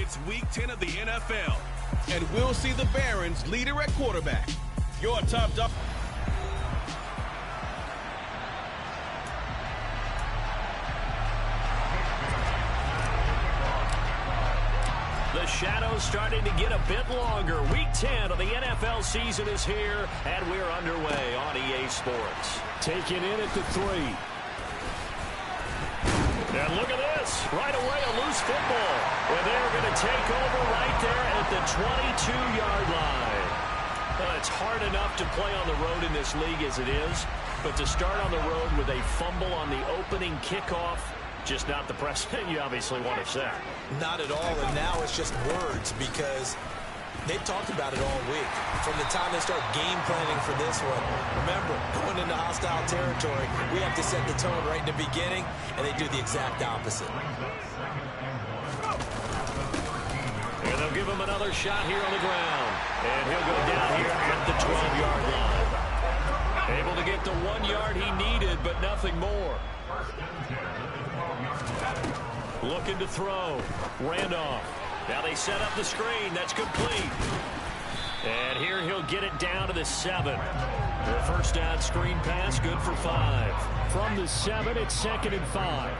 It's Week 10 of the NFL, and we'll see the Barons leader at quarterback. Your top dog. The shadow's starting to get a bit longer. Week 10 of the NFL season is here, and we're underway on EA Sports. Taken in at the 3. And look at this. Right away, a loose football. And they're going to take over right there at the 22-yard line. Well, it's hard enough to play on the road in this league as it is, but to start on the road with a fumble on the opening kickoff, just not the precedent you obviously want to set. Not at all, and now it's just words because they've talked about it all week. From the time they start game planning for this one, remember, going into hostile territory, we have to set the tone right in the beginning, and they do the exact opposite. And they'll give him another shot here on the ground. And he'll go down here at the 12-yard line. Able to get the 1 yard he needed, but nothing more. Looking to throw. Randolph. Now they set up the screen. That's complete. And here he'll get it down to the 7. The first down screen pass, good for 5. From the 7, it's 2nd and 5.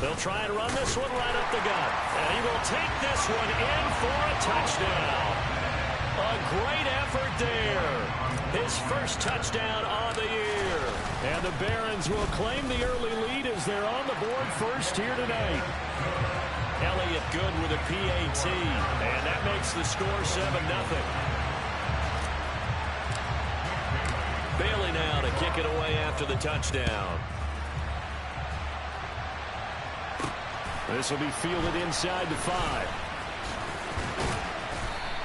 They'll try and run this one right up the gut. And he will take this one in for a touchdown. A great effort there. His first touchdown on the year. And the Barons will claim the early lead as they're on the board first here tonight. Elliott good with a PAT. And that makes the score 7-0. Bailey now to kick it away after the touchdown. This will be fielded inside the 5.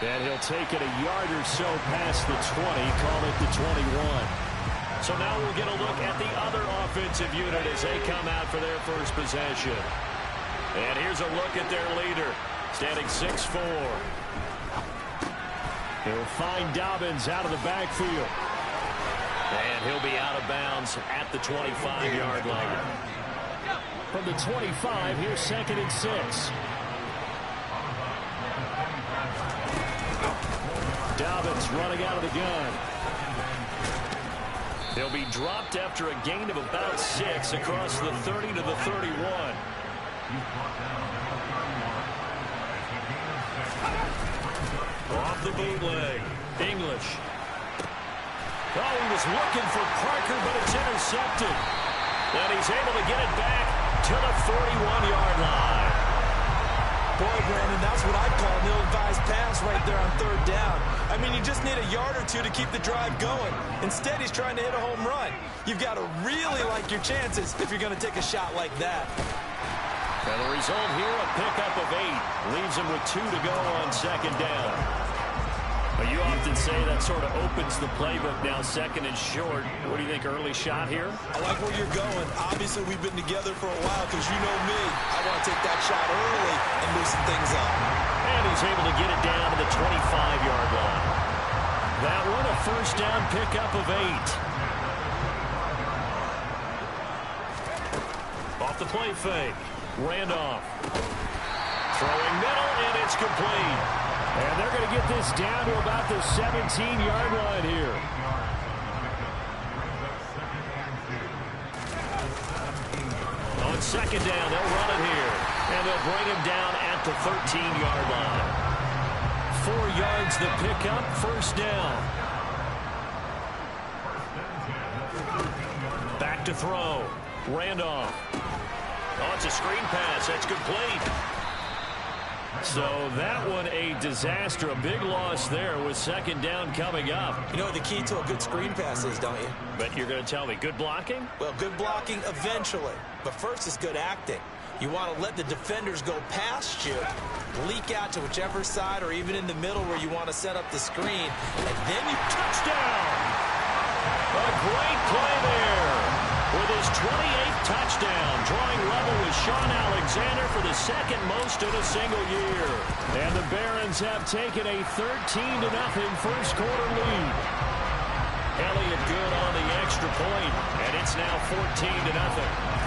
And he'll take it a yard or so past the 20, call it the 21. So now we'll get a look at the other offensive unit as they come out for their first possession. And here's a look at their leader, standing 6'4". He'll find Dobbins out of the backfield. And he'll be out of bounds at the 25-yard line. From the 25, here's 2nd and 6. Dobbins running out of the gun. He'll be dropped after a gain of about 6 across the 30 to the 31. Off the bootleg. English. Oh, he was looking for Parker, but it's intercepted. And he's able to get it back to the 41-yard line. Boy, Brandon, that's what I'd call an ill-advised pass right there on 3rd down. I mean, you just need a yard or 2 to keep the drive going. Instead, he's trying to hit a home run. You've got to really like your chances if you're going to take a shot like that. And the result here, a pickup of 8. Leaves him with 2 to go on 2nd down. Well, you often say that sort of opens the playbook now, 2nd and short. What do you think, early shot here? I like where you're going. Obviously, we've been together for a while because you know me. I want to take that shot early and loosen things up. And he's able to get it down to the 25-yard line. That one, a first down pickup of 8. Off the play fake. Randolph. Throwing middle, and it's complete. And they're going to get this down to about the 17-yard line here. On 2nd down, they'll run it here. And they'll bring him down at the 13-yard line. 4 yards the pickup, first down. Back to throw. Randolph. Oh, it's a screen pass. That's complete. So that one a disaster, a big loss there with 2nd down coming up. You know what the key to a good screen pass is, don't you? But you're going to tell me, good blocking? Well, good blocking eventually. But first it's good acting. You want to let the defenders go past you, leak out to whichever side or even in the middle where you want to set up the screen, and then you touchdown. A great play there. With his 28th touchdown, drawing level with Sean Alexander for the 2nd most in a single year. And the Barons have taken a 13-0 first quarter lead. Elliott good on the extra point, and it's now 14-0.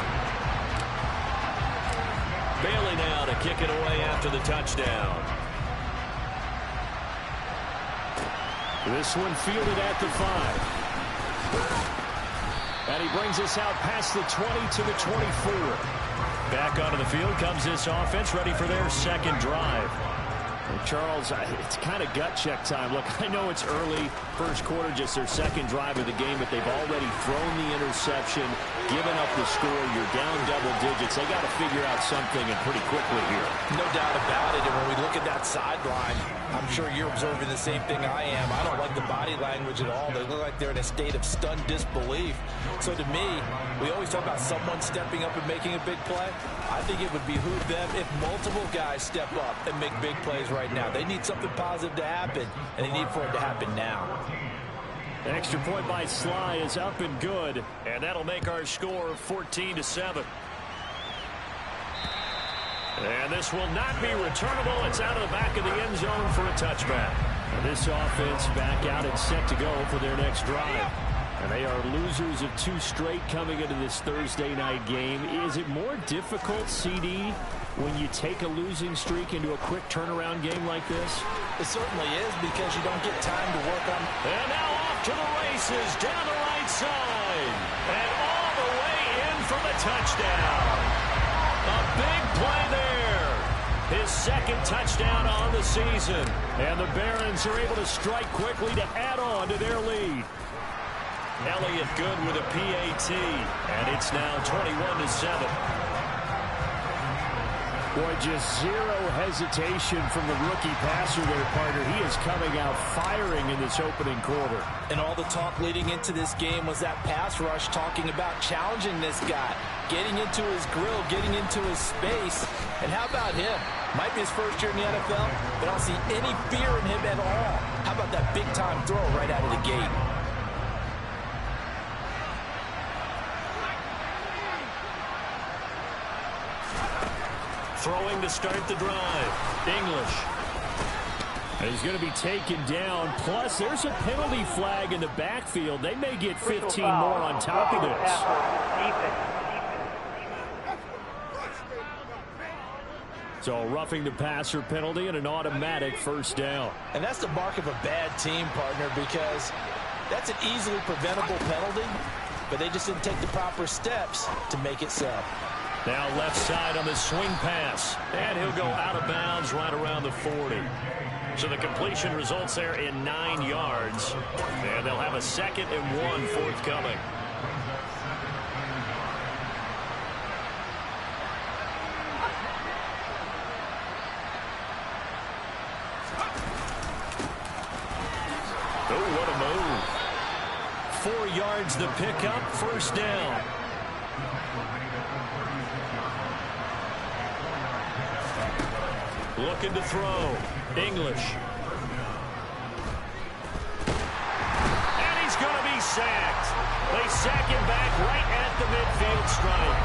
Bailey now to kick it away after the touchdown. This one fielded at the 5. And he brings us out past the 20 to the 24. Back onto the field comes this offense, ready for their second drive. And Charles, it's kind of gut check time. Look, I know it's early, first quarter, just their second drive of the game, but they've already thrown the interception, given up the score. You're down double digits. They got to figure out something, and pretty quickly here. No doubt about it. And when we look at that sideline, I'm sure you're observing the same thing I am. I don't like the body language at all. They look like they're in a state of stunned disbelief. So to me, we always talk about someone stepping up and making a big play. I think it would behoove them if multiple guys step up and make big plays right now. They need something positive to happen, and they need for it to happen now. An extra point by Sly is up and good, and that'll make our score 14-7. And this will not be returnable. It's out of the back of the end zone for a touchback. And this offense back out and set to go for their next drive. And they are losers of 2 straight coming into this Thursday night game. Is it more difficult, CD, when you take a losing streak into a quick turnaround game like this? It certainly is, because you don't get time to work on. And now off to the races down the right side. And all the way in for the touchdown. A big play there. His second touchdown on the season. And the Barons are able to strike quickly to add on to their lead. Elliott good with a PAT. And it's now 21-7. Boy, just zero hesitation from the rookie passer there, partner. He is coming out firing in this opening quarter. And all the talk leading into this game was that pass rush, talking about challenging this guy, getting into his grill, getting into his space. And how about him? Might be his first year in the NFL, but I don't see any fear in him at all. How about that big-time throw right out of the gate? Throwing to start the drive. English. And he's going to be taken down. Plus, there's a penalty flag in the backfield. They may get 15 more on top of this. So roughing the passer penalty and an automatic first down. And that's the mark of a bad team, partner, because that's an easily preventable penalty, but they just didn't take the proper steps to make it so. Now left side on the swing pass. And he'll go out of bounds right around the 40. So the completion results there in 9 yards. And they'll have a 2nd and 1 forthcoming. Oh, what a move. 4 yards the pickup, first down. Looking to throw. English. And he's going to be sacked. They sack him back right at the midfield stripe.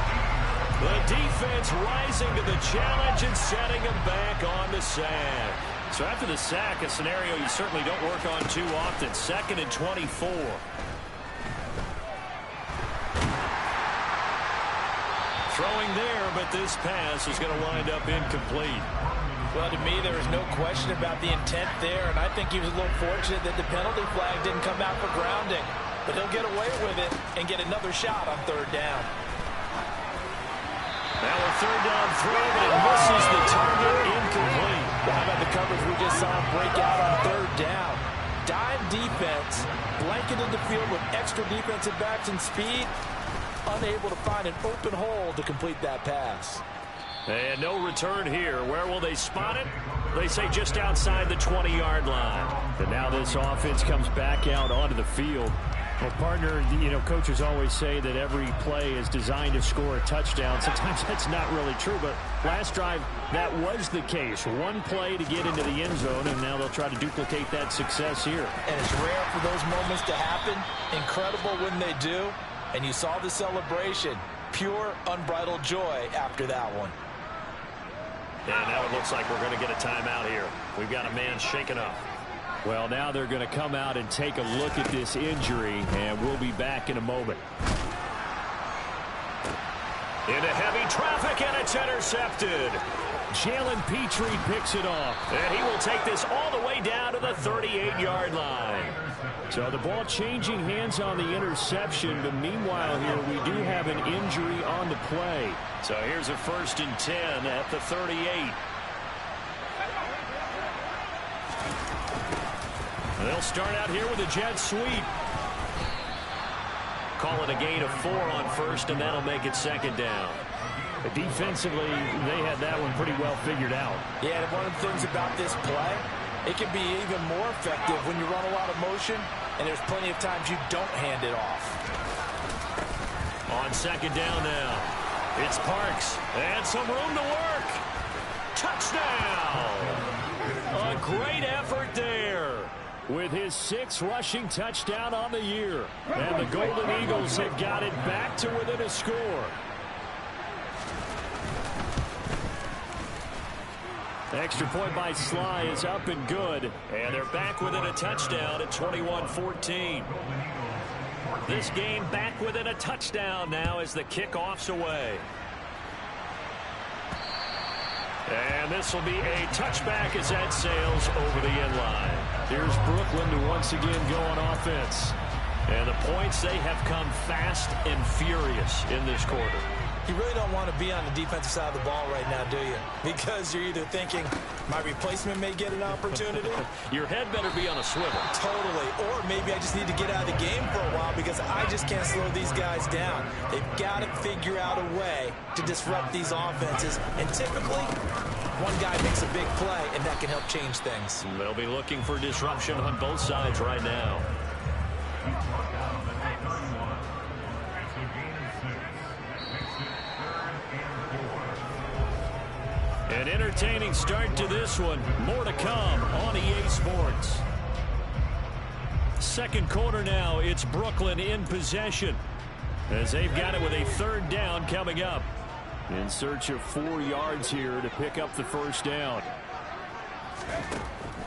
The defense rising to the challenge and setting him back on the sack. So after the sack, a scenario you certainly don't work on too often. 2nd and 24. Throwing there, but this pass is going to wind up incomplete. Well, to me, there is no question about the intent there, and I think he was a little fortunate that the penalty flag didn't come out for grounding. But he'll get away with it and get another shot on 3rd down. Now a 3rd down throw, but it misses the target, incomplete. Well, how about the coverage we just saw him break out on 3rd down? Dime defense, blanketed the field with extra defensive backs and speed, unable to find an open hole to complete that pass. And no return here. Where will they spot it? They say just outside the 20-yard line. And now this offense comes back out onto the field. Well, partner, you know, coaches always say that every play is designed to score a touchdown. Sometimes that's not really true, but last drive, that was the case. One play to get into the end zone, and now they'll try to duplicate that success here. And it's rare for those moments to happen. Incredible when they do. And you saw the celebration. Pure, unbridled joy after that one. And now it looks like we're going to get a timeout here. We've got a man shaken up. Well, now they're going to come out and take a look at this injury, and we'll be back in a moment. Into heavy traffic, and it's intercepted. Jalen Petrie picks it off. And he will take this all the way down to the 38-yard line. So the ball changing hands on the interception, but meanwhile here we do have an injury on the play. So here's a 1st and 10 at the 38. They'll start out here with a jet sweep. Call it a gain of 4 on 1st, and that'll make it 2nd down. But defensively, they had that one pretty well figured out. Yeah, and one of the things about this play, it can be even more effective when you run a lot of motion, and there's plenty of times you don't hand it off. On 2nd down now, it's Parks, and some room to work. Touchdown! A great effort there. With his 6th rushing touchdown on the year. And the Golden Eagles have got it back to within a score. Extra point by Sly is up and good. And they're back within a touchdown at 21-14. This game back within a touchdown now as the kickoff's away. And this will be a touchback as that sails over the end line. Here's Brooklyn to once again go on offense. And the points, they have come fast and furious in this quarter. You really don't want to be on the defensive side of the ball right now, do you? Because you're either thinking, my replacement may get an opportunity. Your head better be on a swivel. Totally. Or maybe I just need to get out of the game for a while because I just can't slow these guys down. They've got to figure out a way to disrupt these offenses. And typically, one guy makes a big play, and that can help change things. They'll be looking for disruption on both sides right now. An entertaining start to this one. More to come on EA Sports. 2nd quarter now. It's Brooklyn in possession as they've got it with a 3rd down coming up. In search of 4 yards here to pick up the 1st down.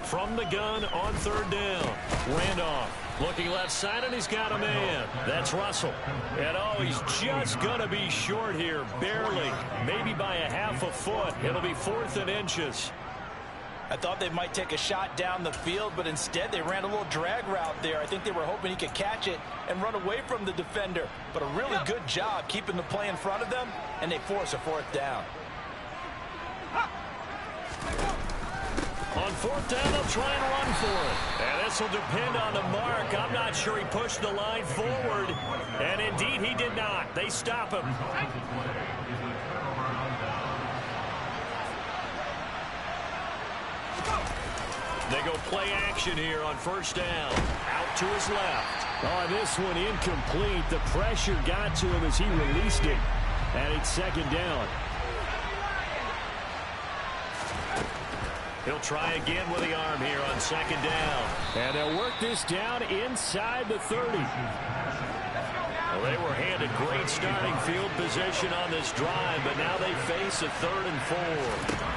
From the gun on 3rd down. Randolph looking left side, and he's got a man. That's Russell. And oh, he's just going to be short here, barely. Maybe by a half a foot. It'll be 4th and inches. I thought they might take a shot down the field, but instead they ran a little drag route there. I think they were hoping he could catch it and run away from the defender. But a really good job keeping the play in front of them, and they force a 4th down. On 4th down, they'll try and run for it. And this will depend on the mark. I'm not sure he pushed the line forward. And indeed, he did not. They stop him. They go play action here on 1st down. Out to his left. Oh, this one incomplete. The pressure got to him as he released it. And it's 2nd down. He'll try again with the arm here on 2nd down. And they'll work this down inside the 30. Well, they were handed great starting field position on this drive, but now they face a 3rd and 4.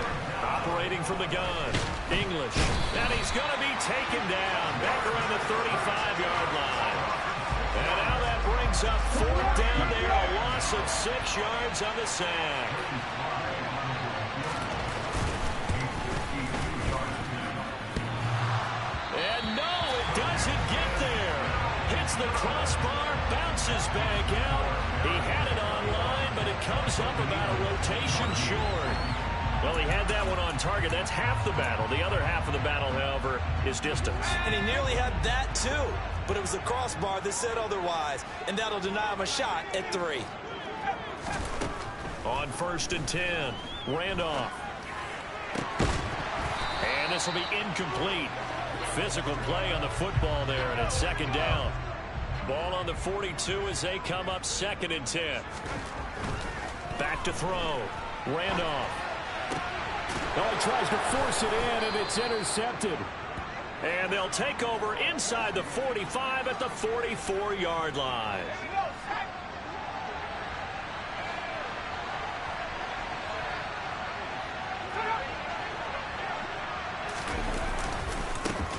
Operating from the gun. English. And he's going to be taken down back around the 35-yard line. And now that brings up 4th down there, a loss of 6 yards on the sack. Doesn't get there. Hits the crossbar, bounces back out. He had it online, but it comes up about a rotation short. Well, he had that one on target. That's half the battle. The other half of the battle, however, is distance. And he nearly had that, too. But it was the crossbar that said otherwise. And that'll deny him a shot at 3. On 1st and 10, Randolph. And this will be incomplete. Physical play on the football there, and it's 2nd down. Ball on the 42 as they come up 2nd and 10. Back to throw. Randolph. Oh, he tries to force it in, and it's intercepted. And they'll take over inside the 45 at the 44-yard line.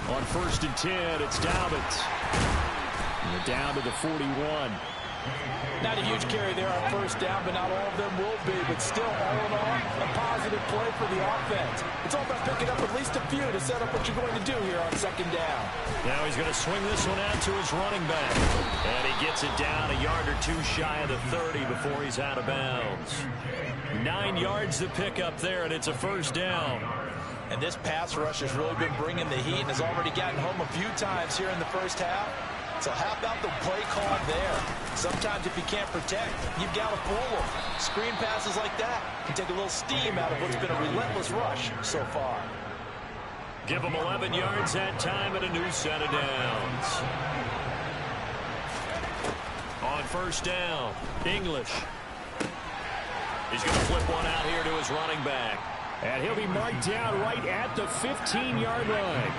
On 1st and 10, it's Dobbins. And they're down to the 41. Not a huge carry there on first down, but not all of them will be. But still, all in all, a positive play for the offense. It's all about picking up at least a few to set up what you're going to do here on second down. Now he's going to swing this one out to his running back. And he gets it down a yard or two shy of the 30 before he's out of bounds. 9 yards to pick up there, and it's a first down. And this pass rush has really been bringing the heat and has already gotten home a few times here in the first half. So how about the play call there? Sometimes if you can't protect, you've got to fool them. Screen passes like that can take a little steam out of what's been a relentless rush so far. Give them 11 yards that time and a new set of downs. On first down, English. He's going to flip one out here to his running back. And he'll be marked down right at the 15-yard line.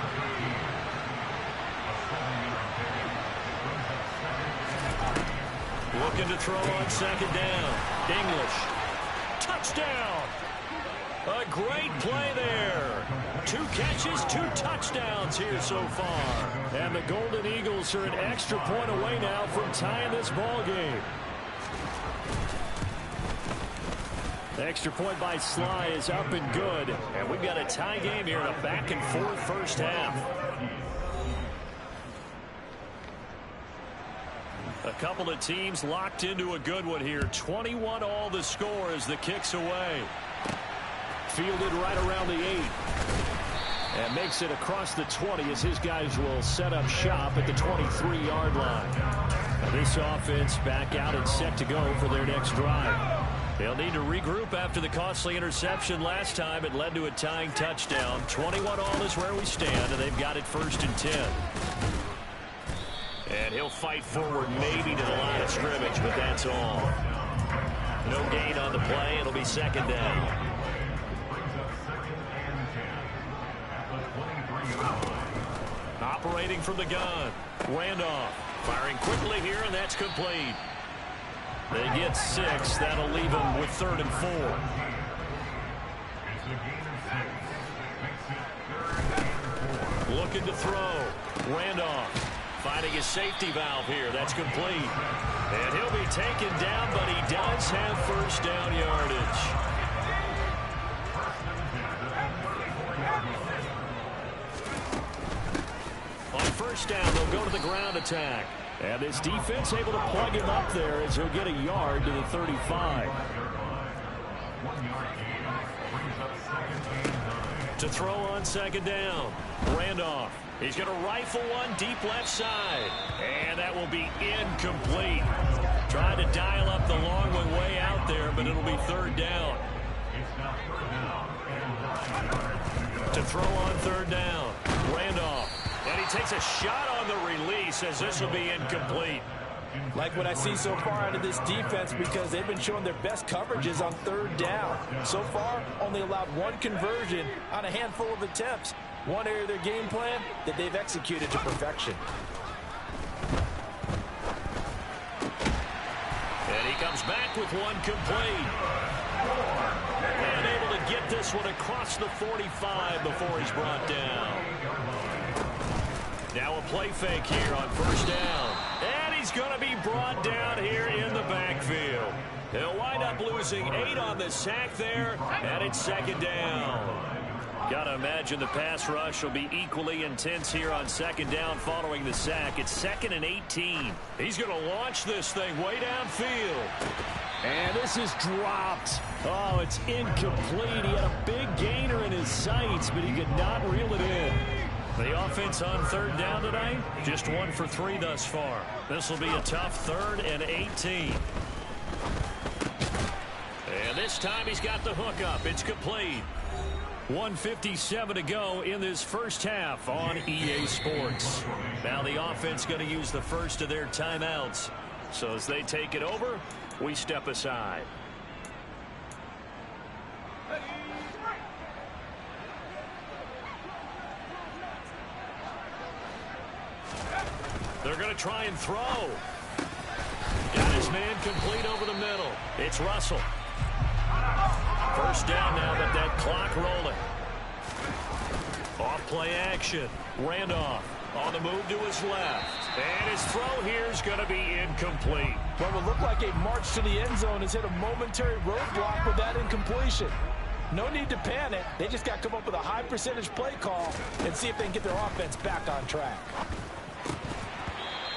Looking to throw on second down. English. Touchdown. A great play there. 2 catches, 2 touchdowns here so far. And the Golden Eagles are an extra point away now from tying this ball game. The extra point by Sly is up and good. And we've got a tie game here in a back-and-forth first half. A couple of teams locked into a good one here. 21 all the score as the kick's away. Fielded right around the 8. And makes it across the 20 as his guys will set up shop at the 23-yard line. Now this offense back out and set to go for their next drive. They'll need to regroup after the costly interception last time. It led to a tying touchdown. 21 all is where we stand, and they've got it 1st and 10. And he'll fight forward maybe to the line of scrimmage, but that's all. No gain on the play. It'll be second down. Operating from the gun. Randolph firing quickly here, and that's complete. They get 6. That'll leave them with 3rd and 4. Looking to throw. Randolph finding his safety valve here. That's complete. And he'll be taken down, but he does have first down yardage. On first down, they'll go to the ground attack. And this defense able to plug him up there as he'll get a yard to the 35. To throw on second down. Randolph. He's going to rifle one deep left side. And that will be incomplete. Trying to dial up the long one way out there, but it'll be 3rd down. To throw on 3rd down. Randolph. And he takes a shot on the release as this will be incomplete. Like what I see so far out of this defense because they've been showing their best coverages on 3rd down. So far, only allowed 1 conversion on a handful of attempts. One area of their game plan that they've executed to perfection. And he comes back with 1 complete. And able to get this one across the 45 before he's brought down. Now a play fake here on first down. And he's going to be brought down here in the backfield. He'll wind up losing 8 on the sack there, and it's second down. Got to imagine the pass rush will be equally intense here on second down following the sack. It's 2nd and 18. He's going to launch this thing way downfield. And this is dropped. Oh, it's incomplete. He had a big gainer in his sights, but he could not reel it in. The offense on 3rd down tonight, just 1 for 3 thus far. This will be a tough 3rd and 18. And this time he's got the hook up. It's complete. 1:57 to go in this first half on EA Sports. Now the offense going to use the first of their timeouts. So as they take it over, we step aside. They're going to try and throw. Got his man complete over the middle. It's Russell. First down now, but that clock rolling. Off play action. Randolph on the move to his left. And his throw here is going to be incomplete. What would look like a march to the end zone has hit a momentary roadblock with that incompletion. No need to panic. They just got to come up with a high percentage play call and see if they can get their offense back on track.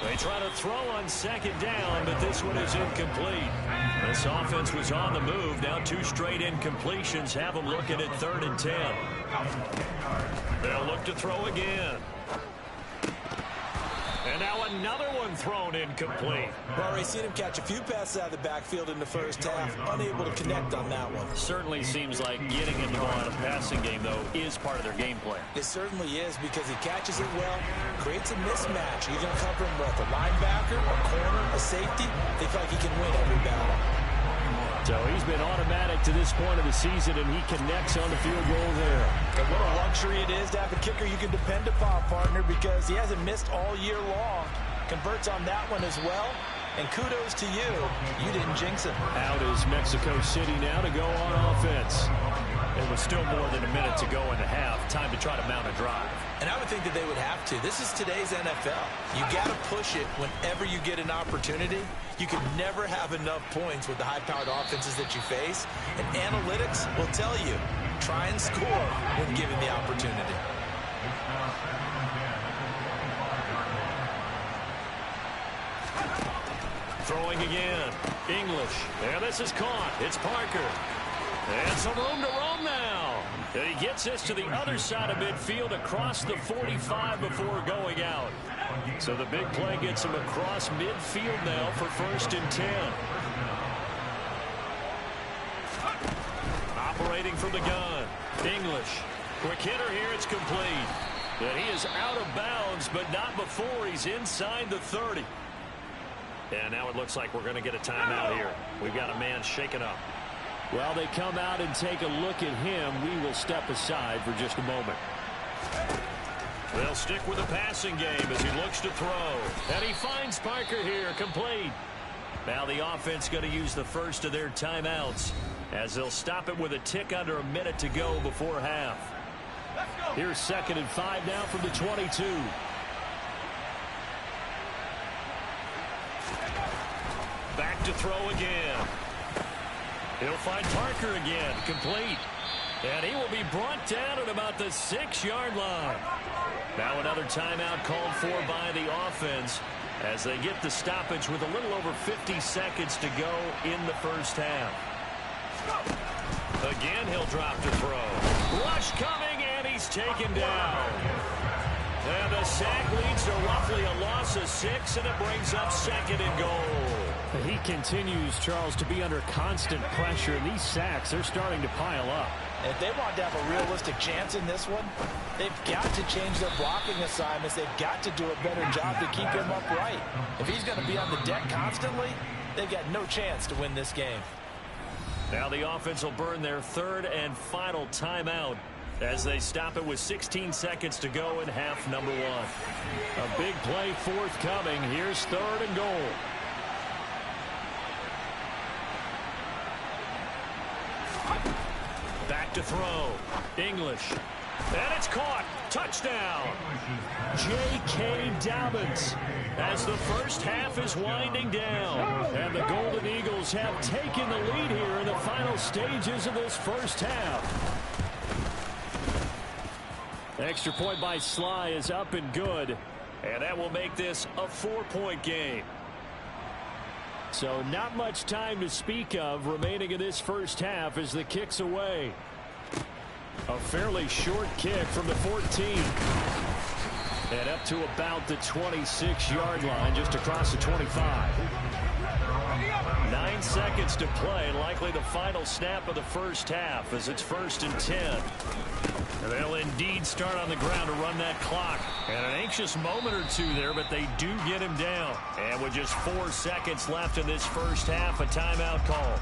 They try to throw on second down, but this one is incomplete. This offense was on the move. Now 2 straight incompletions have them looking at 3rd and 10. They'll look to throw again. And now another one thrown incomplete. We've already seen him catch a few passes out of the backfield in the first half, unable to connect on that one. Certainly seems like getting him the ball in a passing game, though, is part of their game plan. It certainly is because he catches it well, creates a mismatch. You're going to cover him with a linebacker, a corner, a safety. They feel like he can win every battle. So he's been automatic to this point of the season, and he connects on the field goal there. And what a luxury it is to have a kicker you can depend upon, partner, because he hasn't missed all year long. Converts on that one as well. And kudos to you. You didn't jinx it. Out is Mexico City now to go on offense. It was still more than a minute to go in the half. Time to try to mount a drive. And I would think that they would have to. This is today's NFL. You got to push it whenever you get an opportunity. You can never have enough points with the high-powered offenses that you face. And analytics will tell you, try and score when given the opportunity. Throwing again. English. And this is caught. It's Parker. And some room to roam now. And he gets this to the other side of midfield across the 45 before going out. So the big play gets him across midfield now for 1st and 10. Operating from the gun. English. Quick hitter here. It's complete. And he is out of bounds, but not before he's inside the 30. And now it looks like we're going to get a timeout here. We've got a man shaken up. Well, they come out and take a look at him. We will step aside for just a moment. They'll stick with the passing game as he looks to throw. And he finds Parker here, complete. Now the offense going to use the first of their timeouts as they'll stop it with a tick under a minute to go before half. Here's 2nd and 5 now from the 22. Back to throw again. He'll find Parker again, complete. And he will be brought down at about the 6-yard line. Now another timeout called for by the offense as they get the stoppage with a little over 50 seconds to go in the first half. Again, he'll drop to throw. Rush coming, and he's taken down. And the sack leads to roughly a loss of 6, and it brings up 2nd and goal. He continues, Charles, to be under constant pressure, and these sacks are starting to pile up. And if they want to have a realistic chance in this one, they've got to change their blocking assignments. They've got to do a better job to keep him upright. If he's going to be on the deck constantly, they've got no chance to win this game. Now the offense will burn their 3rd and final timeout as they stop it with 16 seconds to go in half number 1. A big play forthcoming. Here's 3rd and goal. Back to throw. English. And it's caught. Touchdown. J.K. Dobbins as the first half is winding down. And the Golden Eagles have taken the lead here in the final stages of this first half. Extra point by Sly is up and good. And that will make this a 4-point game. So not much time to speak of remaining in this first half as the kick's away. A fairly short kick from the 14. And up to about the 26-yard line, just across the 25. 9 seconds to play, likely the final snap of the first half as it's 1st and 10. And they'll indeed start on the ground to run that clock. And an anxious moment or two there, but they do get him down. And with just 4 seconds left in this first half, a timeout call.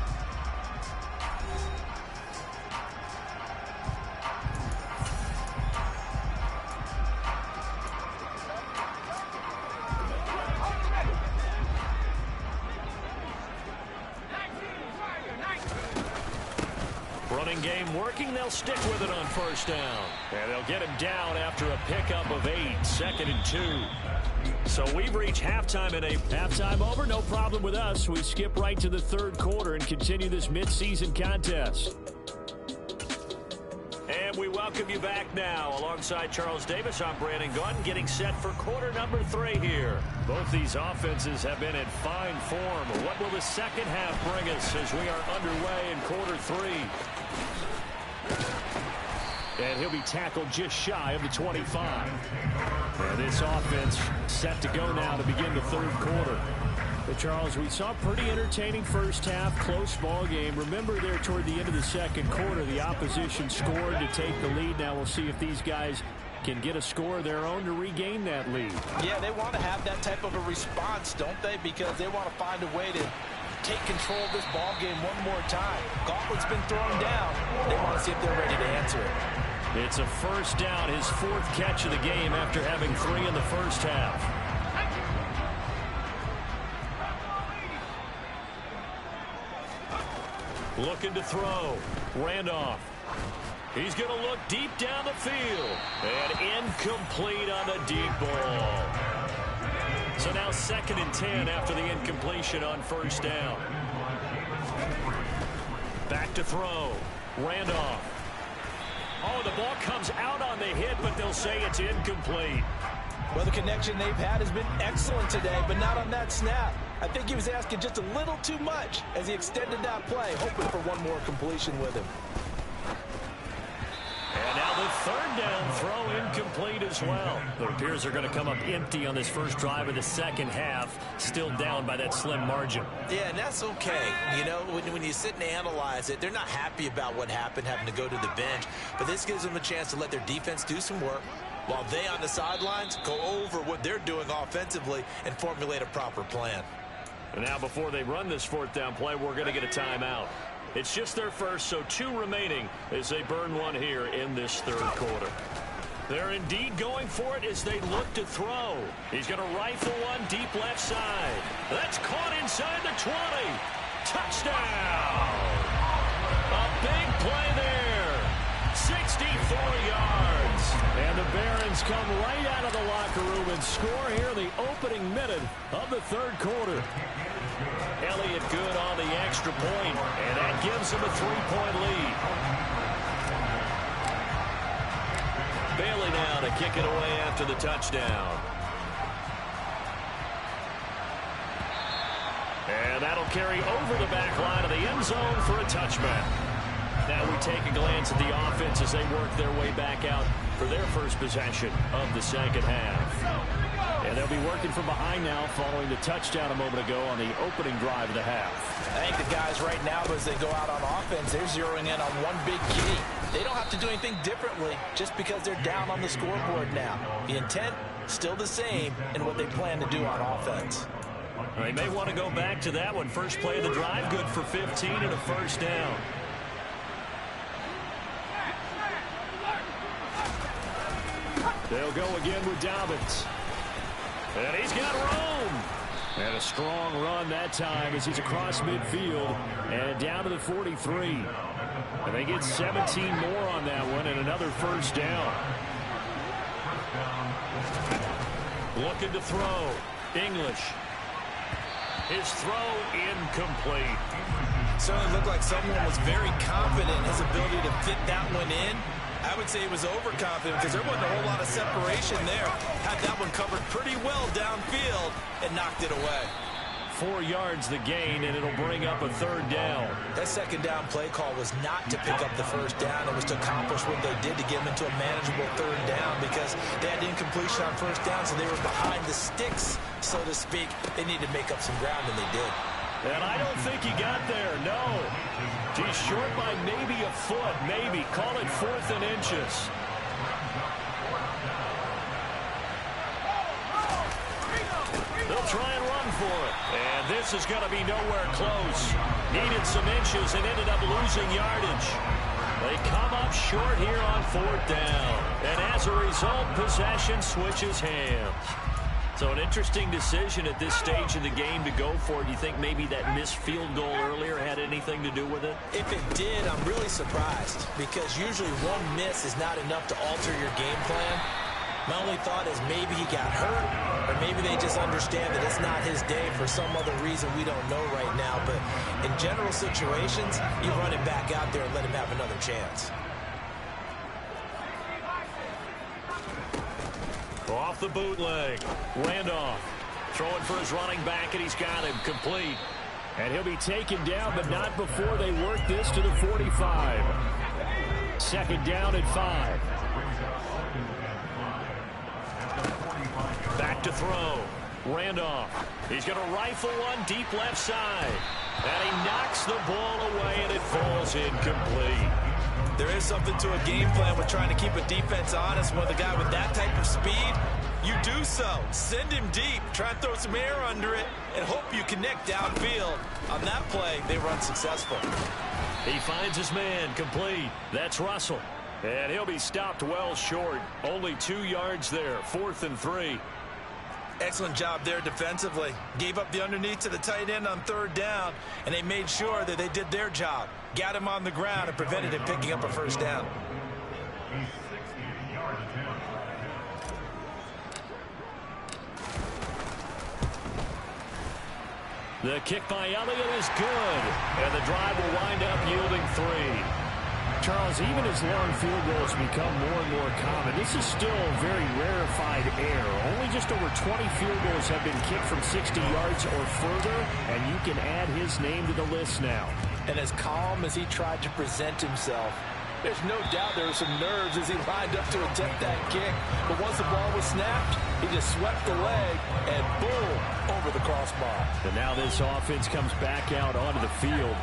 Running game working. They'll stick with it on 1st down. And they'll get him down after a pickup of 8. 2nd and 2. So we've reached halftime in a halftime over. No problem with us. We skip right to the third quarter and continue this midseason contest. And we welcome you back now. Alongside Charles Davis, I'm Brandon Gunn, getting set for quarter number 3 here. Both these offenses have been in fine form. What will the second half bring us as we are underway in quarter 3? And he'll be tackled just shy of the 25. And this offense set to go now to begin the third quarter. But Charles, we saw a pretty entertaining first half, close ball game. Remember there toward the end of the second quarter, the opposition scored to take the lead. Now we'll see if these guys can get a score of their own to regain that lead. Yeah, they want to have that type of a response, don't they? Because they want to find a way to take control of this ball game one more time. Gauntlet's been thrown down. They want to see if they're ready to answer it. It's a first down, his 4th catch of the game after having 3 in the first half. Looking to throw. Randolph. He's going to look deep down the field. And incomplete on the deep ball. So now 2nd and 10 after the incompletion on first down. Back to throw. Randolph. Oh, the ball comes out on the hit, but they'll say it's incomplete. Well, the connection they've had has been excellent today, but not on that snap. I think he was asking just a little too much as he extended that play, hoping for one more completion with him. And now the 3rd down throw incomplete as well. It appears they're going to come up empty on this first drive of the second half, still down by that slim margin. Yeah, and that's okay. You know, when you sit and analyze it, they're not happy about what happened, having to go to the bench. But this gives them a chance to let their defense do some work while they on the sidelines go over what they're doing offensively and formulate a proper plan. And now before they run this 4th down play, we're going to get a timeout. It's just their first, so 2 remaining as they burn one here in this third quarter. They're indeed going for it as they look to throw. He's going to rifle one deep left side. That's caught inside the 20. Touchdown! A big play there. 64 yards. And the Barons come right out of the locker room and score here in the opening minute of the third quarter. Elliott good on the extra point, and that gives him a 3-point lead. Bailey now to kick it away after the touchdown. And that'll carry over the back line of the end zone for a touchback. Now we take a glance at the offense as they work their way back out for their first possession of the second half. And they'll be working from behind now following the touchdown a moment ago on the opening drive of the half. I think the guys right now, as they go out on offense, they're zeroing in on one big key. They don't have to do anything differently just because they're down on the scoreboard now. The intent, still the same in what they plan to do on offense. They may want to go back to that one. First play of the drive, good for 15 and a first down. They'll go again with Dobbins. And he's got room. And a strong run that time as he's across midfield and down to the 43. And they get 17 more on that one and another first down. Looking to throw. English. His throw incomplete. Certainly looked like someone was very confident in his ability to fit that one in. I would say he was overconfident because there wasn't a whole lot of separation there. Had that one covered pretty well downfield and knocked it away. 4 yards the gain, and it'll bring up a third down. That second down play call was not to pick up the first down. It was to accomplish what they did to get them into a manageable third down because they had incompletion on first down, so they were behind the sticks, so to speak. They needed to make up some ground, and they did. And I don't think he got there, no. He's short by maybe a foot, maybe. Call it 4th and inches. They'll try and run for it. And this is going to be nowhere close. Needed some inches and ended up losing yardage. They come up short here on 4th down. And as a result, possession switches hands. So an interesting decision at this stage of the game to go for it. Do you think maybe that missed field goal earlier had anything to do with it? If it did, I'm really surprised because usually one miss is not enough to alter your game plan. My only thought is maybe he got hurt, or maybe they just understand that it's not his day for some other reason we don't know right now. But in general situations, you run him back out there and let him have another chance. Off the bootleg. Randolph throwing for his running back, and he's got him complete. And he'll be taken down, but not before they work this to the 45. Second down at 5. Back to throw. Randolph. He's going to rifle one deep left side. And he knocks the ball away, and it falls incomplete. There is something to a game plan with trying to keep a defense honest. When the guy with that type of speed, you do so. Send him deep. Try and throw some air under it and hope you connect downfield. On that play, they were unsuccessful. He finds his man complete. That's Russell. And he'll be stopped well short. Only 2 yards there. 4th and 3. Excellent job there defensively. Gave up the underneath to the tight end on 3rd down, and they made sure that they did their job. Got him on the ground and prevented him picking up a 1st down. The kick by Elliott is good. And the drive will wind up yielding 3. Charles, even as long field goals become more and more common, this is still a very rarefied air. Only just over 20 field goals have been kicked from 60 yards or further, and you can add his name to the list now. And as calm as he tried to present himself, there's no doubt there were some nerves as he lined up to attempt that kick. But once the ball was snapped, he just swept the leg and boom, over the crossbar. And now this offense comes back out onto the field.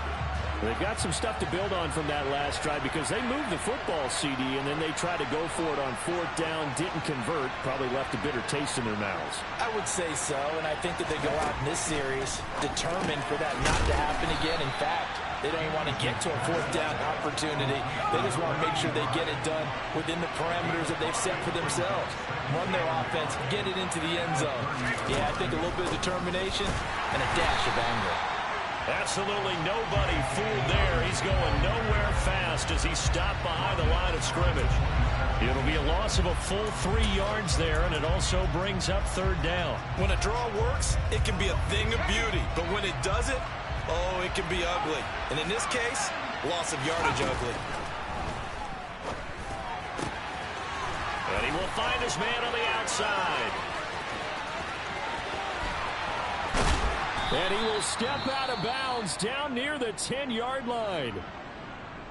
They've got some stuff to build on from that last drive because they moved the football, CD, and then they tried to go for it on 4th down, didn't convert, probably left a bitter taste in their mouths. I would say so, and I think that they go out in this series determined for that not to happen again. In fact, they don't even want to get to a 4th down opportunity. They just want to make sure they get it done within the parameters that they've set for themselves. Run their offense, get it into the end zone. Yeah, I think a little bit of determination and a dash of anger. Absolutely nobody fooled there. He's going nowhere fast as he stopped behind the line of scrimmage. It'll be a loss of a full 3 yards there, and it also brings up 3rd down. When a draw works, it can be a thing of beauty. But when it doesn't, oh, it can be ugly. And in this case, loss of yardage ugly. And he will find his man on the outside. And he will step out of bounds down near the 10-yard line.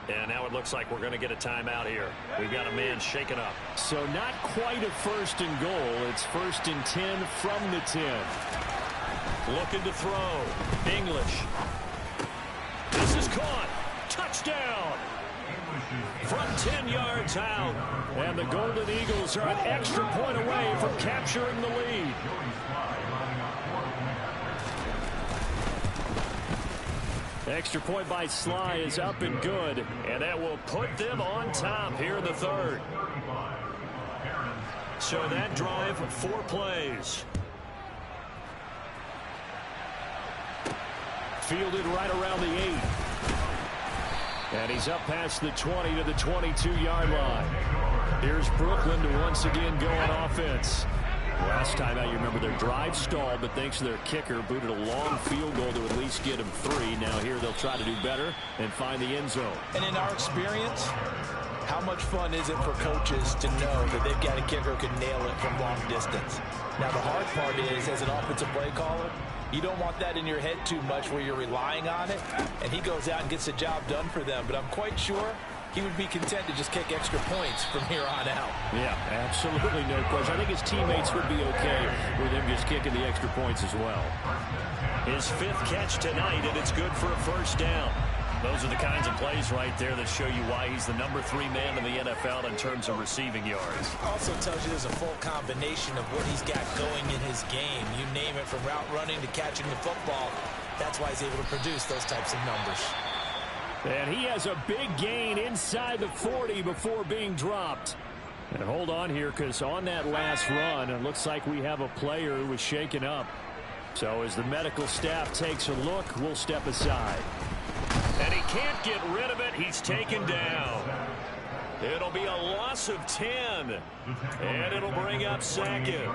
And now it looks like we're going to get a timeout here. We've got a man shaken up. So not quite a 1st and goal. It's 1st and 10 from the 10. Looking to throw. English. This is caught. Touchdown. From 10 yards out. And the Golden Eagles are an extra point away from capturing the lead. Extra point by Sly is up and good. And that will put them on top here in the 3rd. So that drive, 4 plays. Fielded right around the 8. And he's up past the 20 to the 22-yard line. Here's Brooklyn to once again go on offense. Last time out, you remember their drive stalled, but thanks to their kicker, booted a long field goal to at least get them 3. Now here they'll try to do better and find the end zone. And in our experience, how much fun is it for coaches to know that they've got a kicker who can nail it from long distance? Now the hard part is, as an offensive play caller, you don't want that in your head too much where you're relying on it, and he goes out and gets the job done for them. But I'm quite sure he would be content to just kick extra points from here on out. Yeah, absolutely no question. I think his teammates would be okay with him just kicking the extra points as well. His 5th catch tonight, and it's good for a 1st down. Those are the kinds of plays right there that show you why he's the number 3 man in the NFL in terms of receiving yards. Also tells you there's a full combination of what he's got going in his game. You name it, from route running to catching the football. That's why he's able to produce those types of numbers. And he has a big gain inside the 40 before being dropped. And hold on here, because on that last run, it looks like we have a player who was shaken up. So as the medical staff takes a look, we'll step aside. And he can't get rid of it. He's taken down. It'll be a loss of 10. And it'll bring up second.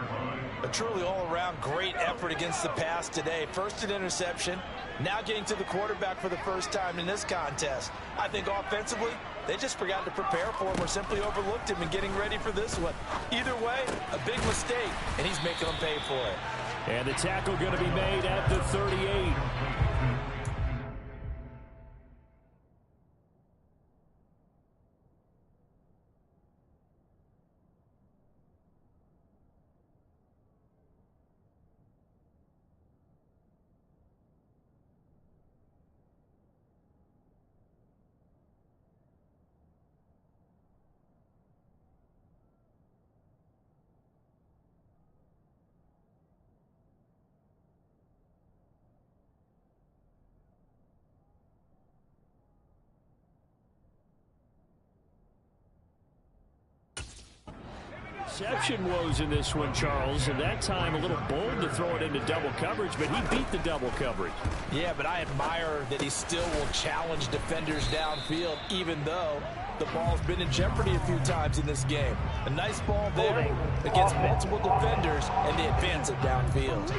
A truly all-around great effort against the pass today. First an interception, now getting to the quarterback for the first time in this contest. I think offensively, they just forgot to prepare for him or simply overlooked him in getting ready for this one. Either way, a big mistake, and he's making them pay for it. And the tackle going to be made at the 38. Reception woes in this one, Charles, and that time a little bold to throw it into double coverage, but he beat the double coverage. Yeah, but I admire that he still will challenge defenders downfield, even though the ball's been in jeopardy a few times in this game. A nice ball there against multiple defenders, and they advance it downfield.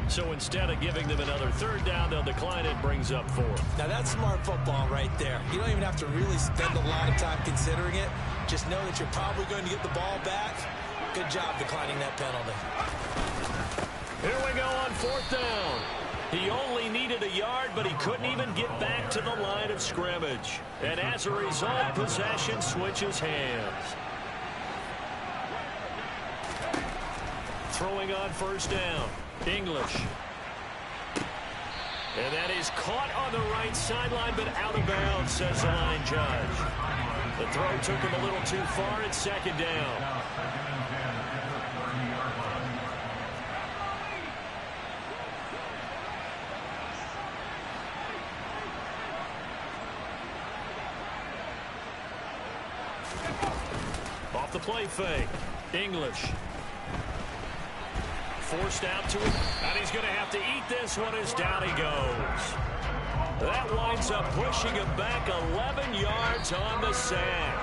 So instead of giving them another third down, they'll decline it, brings up fourth. Now that's smart football right there. You don't even have to really spend a lot of time considering it. Just know that you're probably going to get the ball back. Good job declining that penalty. Here we go on fourth down. He only needed a yard, but he couldn't even get back to the line of scrimmage. And as a result, possession switches hands. Throwing on first down. English. And that is caught on the right sideline, but out of bounds, says the line judge. The throw took him a little too far. It's second down. Off the play fake. English. Forced out to him, and he's going to have to eat this one as down he goes. That winds up pushing him back 11 yards on the sack.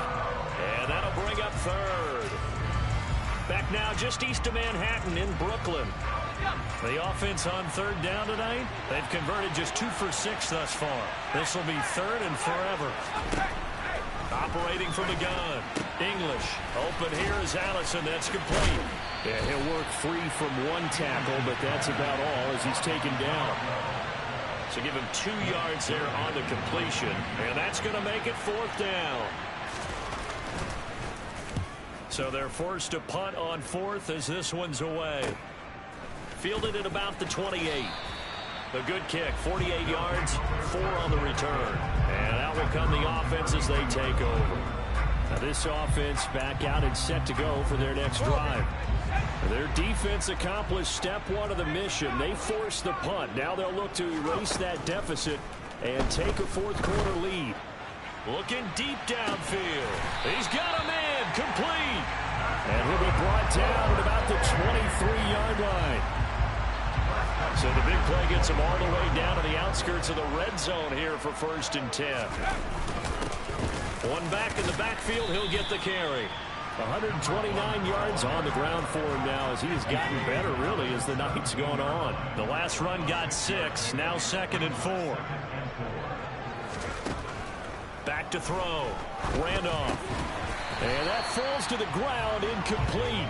And that'll bring up third. Back now just east of Manhattan in Brooklyn. The offense on third down tonight, they've converted just 2 for 6 thus far. This will be third and forever. Operating from the gun. English. Open here is Allison. That's complete. Yeah, he'll work free from one tackle, but that's about all as he's taken down. So give him 2 yards there on the completion, and that's going to make it fourth down. So they're forced to punt on fourth as this one's away. Fielded at about the 28. A good kick, 48 yards, 4 on the return. And out will come the offense as they take over. Now this offense back out and set to go for their next drive. Their defense accomplished step 1 of the mission. They forced the punt. Now they'll look to erase that deficit and take a fourth quarter lead. Looking deep downfield. He's got him in, complete. And he'll be brought down at about the 23-yard line. So the big play gets him all the way down to the outskirts of the red zone here for 1st and 10. One back in the backfield, he'll get the carry. 129 yards on the ground for him now as he has gotten better, really, as the night's gone on. The last run got 6, now 2nd and 4. Back to throw. Randolph. And that falls to the ground, incomplete.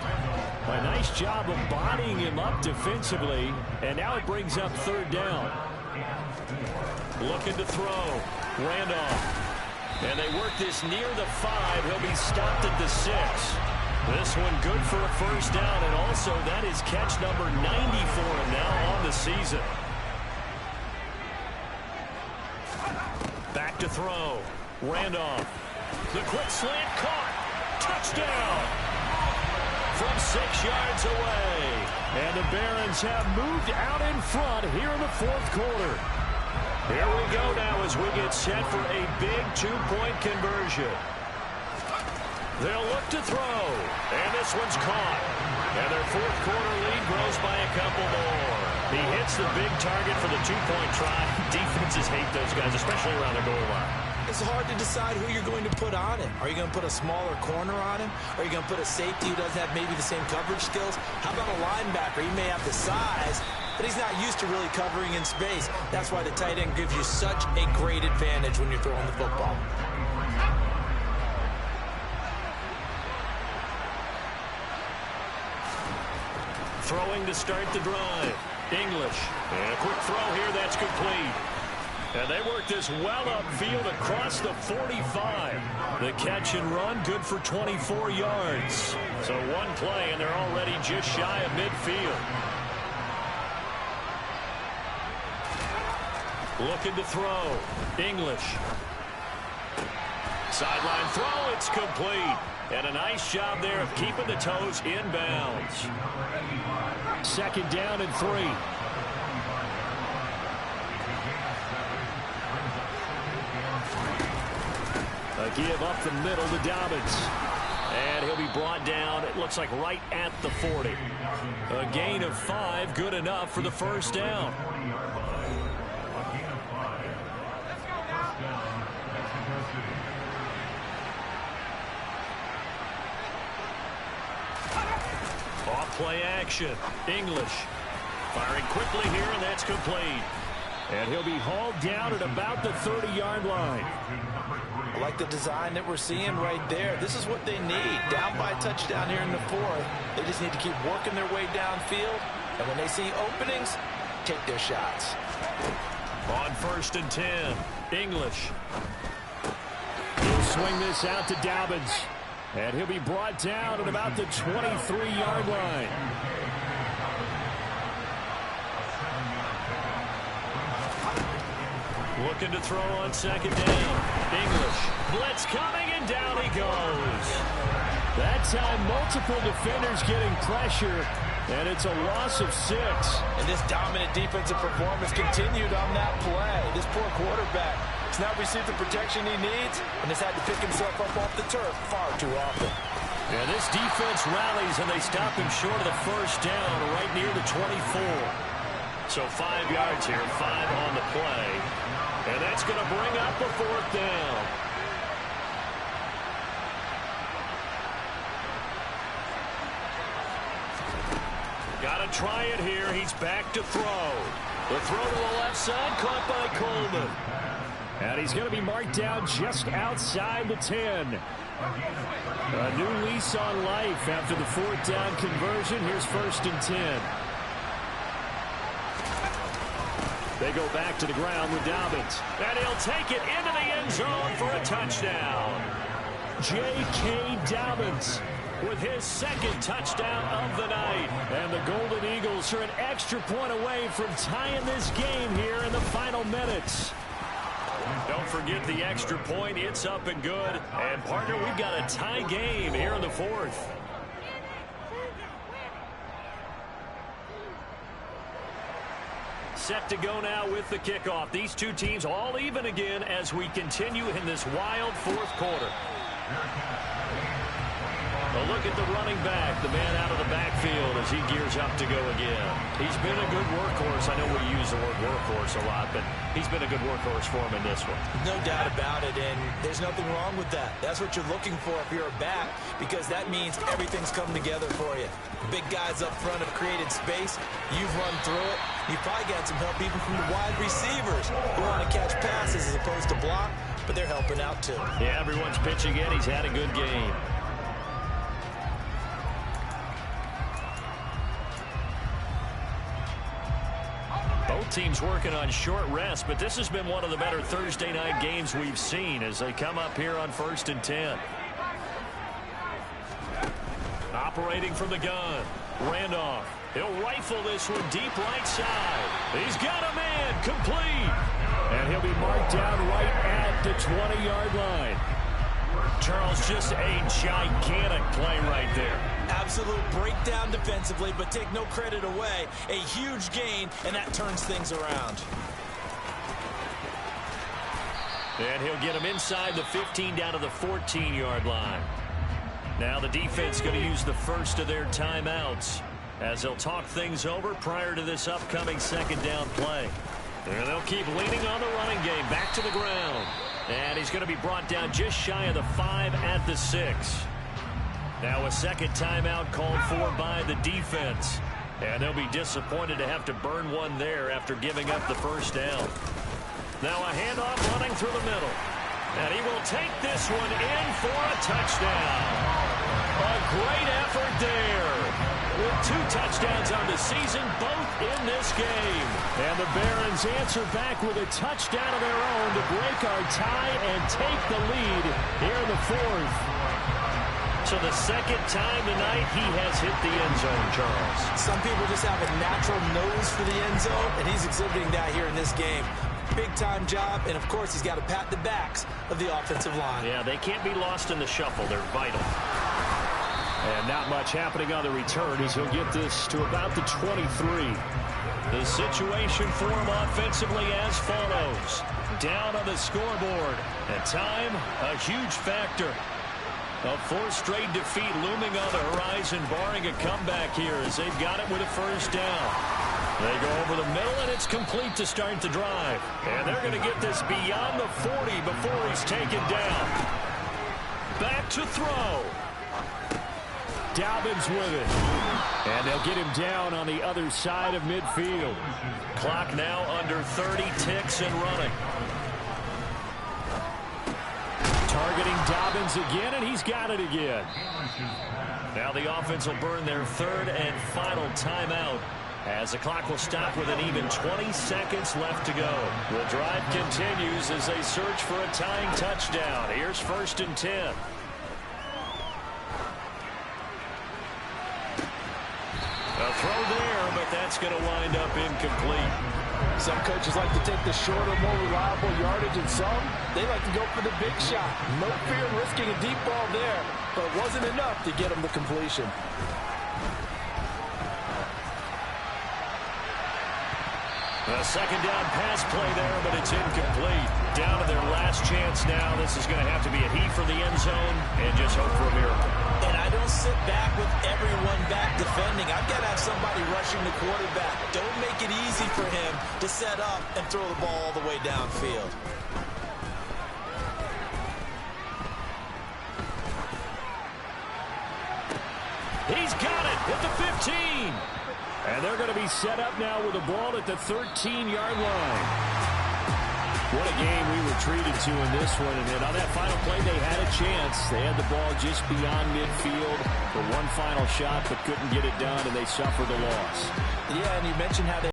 A nice job of bodying him up defensively, and now it brings up third down. Looking to throw. Randolph. And they work this near the 5. He'll be stopped at the 6. This one good for a first down, and also that is catch number 90 for him now on the season. Back to throw. Randolph. The quick slant caught. Touchdown. From 6 yards away. And the Barons have moved out in front here in the fourth quarter. Here we go now as we get set for a big 2-point conversion. They'll look to throw. And this one's caught. And their fourth quarter lead grows by a couple more. He hits the big target for the 2-point try. Defenses hate those guys, especially around the goal line. it's hard to decide who you're going to put on him. Are you going to put a smaller corner on him? Are you going to put a safety who doesn't have maybe the same coverage skills? How about a linebacker? He may have the size, but he's not used to really covering in space. That's why the tight end gives you such a great advantage when you're throwing the football. Throwing to start the drive. English. And a quick throw here. That's complete. And they work this well upfield across the 45. The catch and run, good for 24 yards. So one play, and they're already just shy of midfield. Looking to throw. English. Sideline throw. It's complete. And a nice job there of keeping the toes inbounds. 2nd down and 3. A give up the middle to Dobbins. And he'll be brought down, it looks like right at the 40. A gain of 5, good enough for the first down. Off-play action. English firing quickly here, and that's complete. And he'll be hauled down at about the 30-yard line. I like the design that we're seeing right there. This is what they need. Down by a touchdown here in the 4th. They just need to keep working their way downfield. And when they see openings, take their shots. On 1st and 10, English. He'll swing this out to Dobbins. And he'll be brought down at about the 23-yard line. Looking to throw on 2nd down. English. Blitz coming, and down he goes. That time, multiple defenders getting pressure, and it's a loss of 6. And this dominant defensive performance continued on that play. This poor quarterback has not received the protection he needs and has had to pick himself up off the turf far too often. Yeah, this defense rallies, and they stop him short of the first down right near the 24. So 5 yards here, 5 on the play. And that's going to bring up a 4th down. Got to try it here. He's back to throw. The throw to the left side, caught by Coleman. And he's going to be marked down just outside the 10. A new lease on life after the 4th down conversion. Here's 1st and 10. They go back to the ground with Dobbins. And he'll take it into the end zone for a touchdown. J.K. Dobbins with his 2nd touchdown of the night. And the Golden Eagles are an extra point away from tying this game here in the final minutes. Don't forget the extra point. It's up and good. And, partner, we've got a tie game here in the 4th. Set to go now with the kickoff. These two teams all even again as we continue in this wild 4th quarter. A look at the running back, the man out of the backfield as he gears up to go again. He's been a good workhorse. I know we use the word workhorse a lot, but he's been a good workhorse for him in this one. No doubt about it, and there's nothing wrong with that. That's what you're looking for if you're a back, because that means everything's come together for you. Big guys up front have created space. You've run through it. You've probably got some help even from the wide receivers who want to catch passes as opposed to block, but they're helping out too. Yeah, everyone's pitching in. He's had a good game. Both teams working on short rest, but this has been one of the better Thursday night games we've seen as they come up here on 1st and 10. Operating from the gun, Randolph. He'll rifle this one deep right side. He's got a man, complete. And he'll be marked down right at the 20-yard line. Charles, just a gigantic play right there. Absolute breakdown defensively, but take no credit away. A huge gain, and that turns things around. And he'll get him inside the 15 down to the 14-yard line. Now the defense going to use the first of their timeouts as they'll talk things over prior to this upcoming 2nd down play. And they'll keep leaning on the running game. Back to the ground. And he's going to be brought down just shy of the 5 at the 6. Now a second timeout called for by the defense. And they'll be disappointed to have to burn one there after giving up the first down. Now a handoff running through the middle. And he will take this one in for a touchdown. A great effort there. With 2 touchdowns on the season, both in this game. And the Barons answer back with a touchdown of their own to break our tie and take the lead here in the 4th. So the second time tonight he has hit the end zone, Charles. Some people just have a natural nose for the end zone, and he's exhibiting that here in this game. Big-time job, and of course he's got to pat the backs of the offensive line. Yeah, they can't be lost in the shuffle. They're vital. And not much happening on the return as he'll get this to about the 23. The situation for him offensively as follows. Down on the scoreboard. And time, a huge factor. A 4th straight defeat looming on the horizon, barring a comeback here as they've got it with a first down. They go over the middle, and it's complete to start the drive. And they're going to get this beyond the 40 before he's taken down. Back to throw. Dobbins with it. And they'll get him down on the other side of midfield. Clock now under 30 ticks and running. Targeting Dobbins again, and he's got it again. Now the offense will burn their 3rd and final timeout as the clock will stop with an even 20 seconds left to go. The drive continues as they search for a tying touchdown. Here's 1st and 10. A throw there, but that's going to wind up incomplete. Some coaches like to take the shorter, more reliable yardage, and some, they like to go for the big shot. No fear in risking a deep ball there, but it wasn't enough to get them the completion. A second down pass play there, but it's incomplete. Down to their last chance now. This is going to have to be a heat for the end zone and just hope for a miracle. And I don't sit back with everyone back defending. I've got to have somebody rushing the quarterback. Don't make it easy for him to set up and throw the ball all the way downfield. He's got it at the 15. And they're going to be set up now with the ball at the 13-yard line. What a game we were treated to in this one. And then on that final play, they had a chance. They had the ball just beyond midfield for one final shot, but couldn't get it done, and they suffered a loss. Yeah, and you mentioned how they